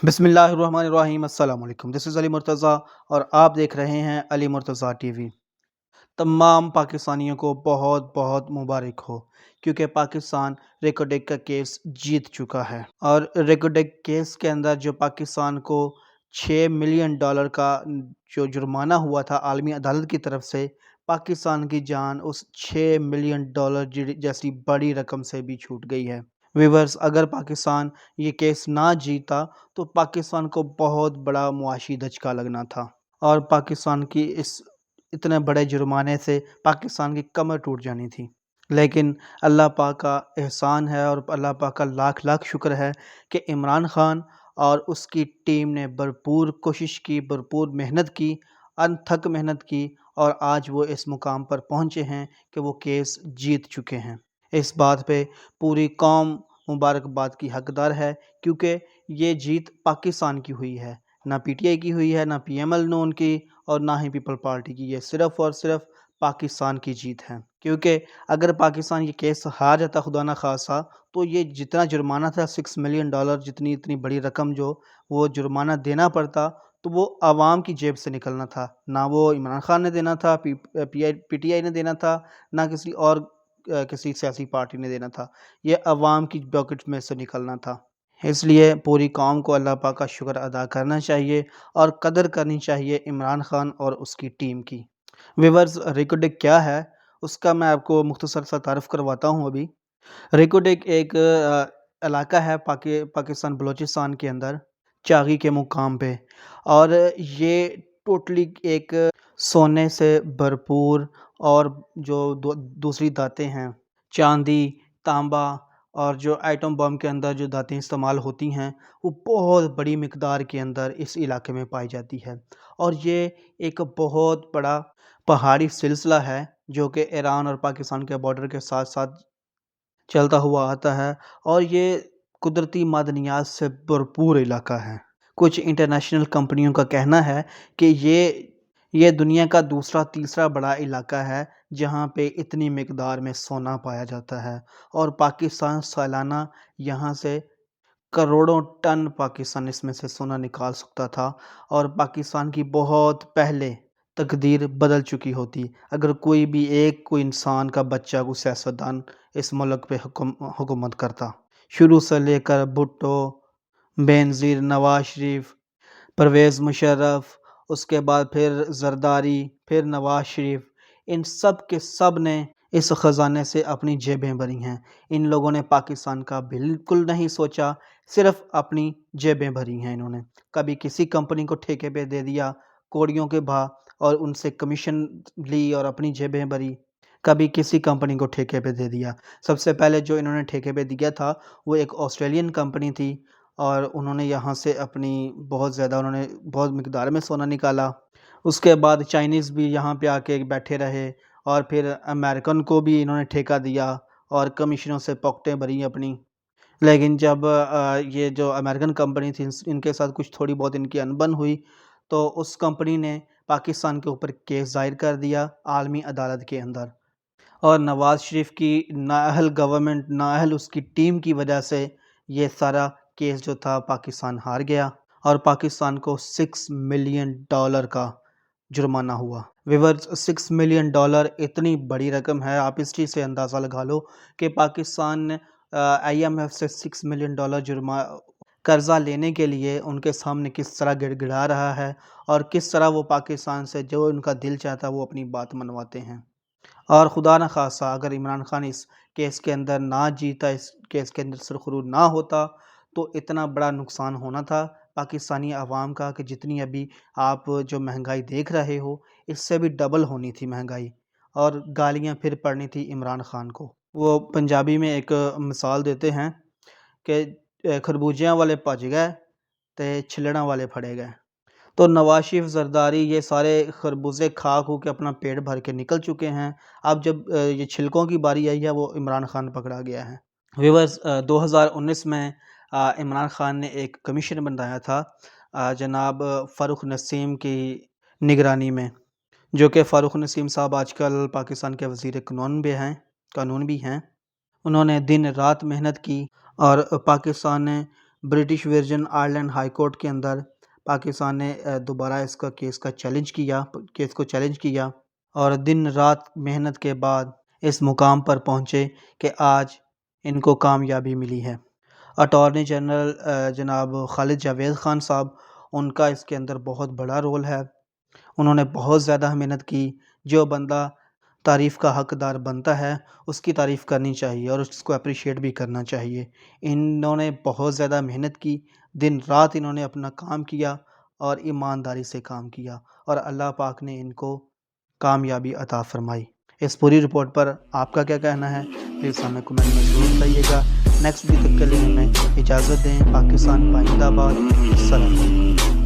بسم اللہ الرحمن الرحیم۔ السلام علیکم، دس از علی مرتضیٰ اور آپ دیکھ رہے ہیں علی مرتضیٰ ٹی وی۔ تمام پاکستانیوں کو بہت بہت مبارک ہو، کیونکہ پاکستان ریکوڈیک کا کیس جیت چکا ہے۔ اور ریکوڈیک کیس کے اندر جو پاکستان کو $6 ملین کا جو جرمانہ ہوا تھا عالمی عدالت کی طرف سے، پاکستان کی جان اس $6 ملین جیسی بڑی رقم سے بھی چھوٹ گئی ہے۔ ویورز، اگر پاکستان یہ کیس نہ جیتا تو پاکستان کو بہت بڑا معاشی دھچکا لگنا تھا، اور پاکستان کی اس اتنے بڑے جرمانے سے پاکستان کی کمر ٹوٹ جانی تھی۔ لیکن اللہ پاک کا احسان ہے اور اللہ پاک کا لاکھ لاکھ شکر ہے کہ عمران خان اور اس کی ٹیم نے بھرپور کوشش کی، بھرپور محنت کی، انتھک محنت کی، اور آج وہ اس مقام پر پہنچے ہیں کہ وہ کیس جیت چکے ہیں۔ اس بات پہ پوری قوم مبارکباد کی حقدار ہے، کیونکہ یہ جیت پاکستان کی ہوئی ہے، نہ پی ٹی آئی کی ہوئی ہے، نہ پی ایم ایل نون کی، اور نہ ہی پیپل پارٹی کی۔ یہ صرف اور صرف پاکستان کی جیت ہے، کیونکہ اگر پاکستان یہ کیس ہار جاتا خدا نہ خواستہ، تو یہ جتنا جرمانہ تھا $6 ملین، جتنی اتنی بڑی رقم جو وہ جرمانہ دینا پڑتا، تو وہ عوام کی جیب سے نکلنا تھا، نہ وہ عمران خان نے دینا تھا، پی ٹی آئی نے دینا تھا، نہ کسی سیاسی پارٹی نے دینا تھا، یہ عوام کی پاکٹ میں سے نکلنا تھا۔ اس لیے پوری قوم کو اللہ پاک کا شکر ادا کرنا چاہیے اور قدر کرنی چاہیے عمران خان اور اس کی ٹیم کی۔ ویورز، ریکوڈیک کیا ہے اس کا میں آپ کو مختصر سا تعارف کرواتا ہوں۔ ابھی ریکوڈیک ایک علاقہ ہے پاکستان بلوچستان کے اندر، چاغی کے مقام پہ، اور یہ ٹوٹلی ایک سونے سے بھرپور اور جو دوسری دھاتیں ہیں، چاندی، تانبا، اور جو ایٹم بم کے اندر جو دھاتیں استعمال ہوتی ہیں، وہ بہت بڑی مقدار کے اندر اس علاقے میں پائی جاتی ہے۔ اور یہ ایک بہت بڑا پہاڑی سلسلہ ہے جو کہ ایران اور پاکستان کے بارڈر کے ساتھ ساتھ چلتا ہوا آتا ہے، اور یہ قدرتی معدنیات سے بھرپور علاقہ ہے۔ کچھ انٹرنیشنل کمپنیوں کا کہنا ہے کہ یہ دنیا کا دوسرا تیسرا بڑا علاقہ ہے جہاں پہ اتنی مقدار میں سونا پایا جاتا ہے، اور پاکستان سالانہ یہاں سے کروڑوں ٹن پاکستان اس میں سے سونا نکال سکتا تھا، اور پاکستان کی بہت پہلے تقدیر بدل چکی ہوتی اگر کوئی انسان کا بچہ، کوئی سیاستدان اس ملک پہ حکومت کرتا۔ شروع سے لے کر بھٹو، بینظیر، نواز شریف، پرویز مشرف، اس کے بعد پھر زرداری، پھر نواز شریف، ان سب کے سب نے اس خزانے سے اپنی جیبیں بھری ہیں۔ ان لوگوں نے پاکستان کا بالکل نہیں سوچا، صرف اپنی جیبیں بھری ہیں۔ انہوں نے کبھی کسی کمپنی کو ٹھیکے پہ دے دیا کوڑیوں کے بھا، اور ان سے کمیشن لی اور اپنی جیبیں بھری، کبھی کسی کمپنی کو ٹھیکے پہ دے دیا۔ سب سے پہلے جو انہوں نے ٹھیکے پہ دیا تھا وہ ایک آسٹریلین کمپنی تھی، اور انہوں نے یہاں سے اپنی انہوں نے بہت مقدار میں سونا نکالا۔ اس کے بعد چائنیز بھی یہاں پہ آ کے بیٹھے رہے، اور پھر امریکن کو بھی انہوں نے ٹھیکہ دیا اور کمیشنوں سے پاکٹیں بھری اپنی۔ لیکن جب یہ جو امریکن کمپنی تھی، ان کے ساتھ کچھ تھوڑی بہت ان کی انبن ہوئی، تو اس کمپنی نے پاکستان کے اوپر کیس دائر کر دیا عالمی عدالت کے اندر، اور نواز شریف کی نااہل گورنمنٹ، نااہل اس کی ٹیم کی وجہ سے یہ سارا کیس جو تھا پاکستان ہار گیا، اور پاکستان کو $6 ملین کا جرمانہ ہوا۔ ویورز، $6 ملین اتنی بڑی رقم ہے، آپ اس چیز سے اندازہ لگا لو کہ پاکستان آئی ایم ایف سے $6 ملین قرضہ لینے کے لیے ان کے سامنے کس طرح گڑ گڑا رہا ہے، اور کس طرح وہ پاکستان سے جو ان کا دل چاہتا ہے وہ اپنی بات منواتے ہیں۔ اور خدا نہ خواستہ اگر عمران خان اس کیس کے اندر نہ جیتا، اس کیس کے اندر سرخرو نہ ہوتا، تو اتنا بڑا نقصان ہونا تھا پاکستانی عوام کا کہ جتنی ابھی آپ جو مہنگائی دیکھ رہے ہو، اس سے بھی ڈبل ہونی تھی مہنگائی، اور گالیاں پھر پڑنی تھی عمران خان کو۔ وہ پنجابی میں ایک مثال دیتے ہیں کہ خربوجیاں والے بھج گئے تے چھلڑاں والے پھڑے گئے۔ تو نواز شریف، زرداری، یہ سارے خربوزے کھا کے اپنا پیٹ بھر کے نکل چکے ہیں۔ اب جب یہ چھلکوں کی باری آئی ہے، وہ عمران خان پکڑا گیا ہے۔ ویورز، 2019 میں عمران خان نے ایک کمیشن بنایا تھا جناب فاروق نسیم کی نگرانی میں، جو کہ فاروق نسیم صاحب آج کل پاکستان کے وزیر قانون بھی ہیں۔ انہوں نے دن رات محنت کی، اور پاکستان نے British Virgin Islands high court کے اندر پاکستان نے دوبارہ اس کا کیس کو چیلنج کیا اور دن رات محنت کے بعد اس مقام پر پہنچے کہ آج ان کو کامیابی ملی ہے۔ اٹارنی جنرل جناب خالد جاوید خان صاحب، ان کا اس کے اندر بہت بڑا رول ہے۔ انہوں نے بہت زیادہ محنت کی۔ جو بندہ تعریف کا حقدار بنتا ہے اس کی تعریف کرنی چاہیے اور اس کو اپریشیٹ بھی کرنا چاہیے۔ انہوں نے بہت زیادہ محنت کی، دن رات انہوں نے اپنا کام کیا اور ایمانداری سے کام کیا، اور اللہ پاک نے ان کو کامیابی عطا فرمائی۔ اس پوری رپورٹ پر آپ کا کیا کہنا ہے؟ پلیز ہمیں کمنٹ میں ضرور بتائیے گا۔ نیکسٹ ویڈیو تک کے لیے ہمیں اجازت دیں۔ پاکستان پائندہ باد۔ السلام علیکم۔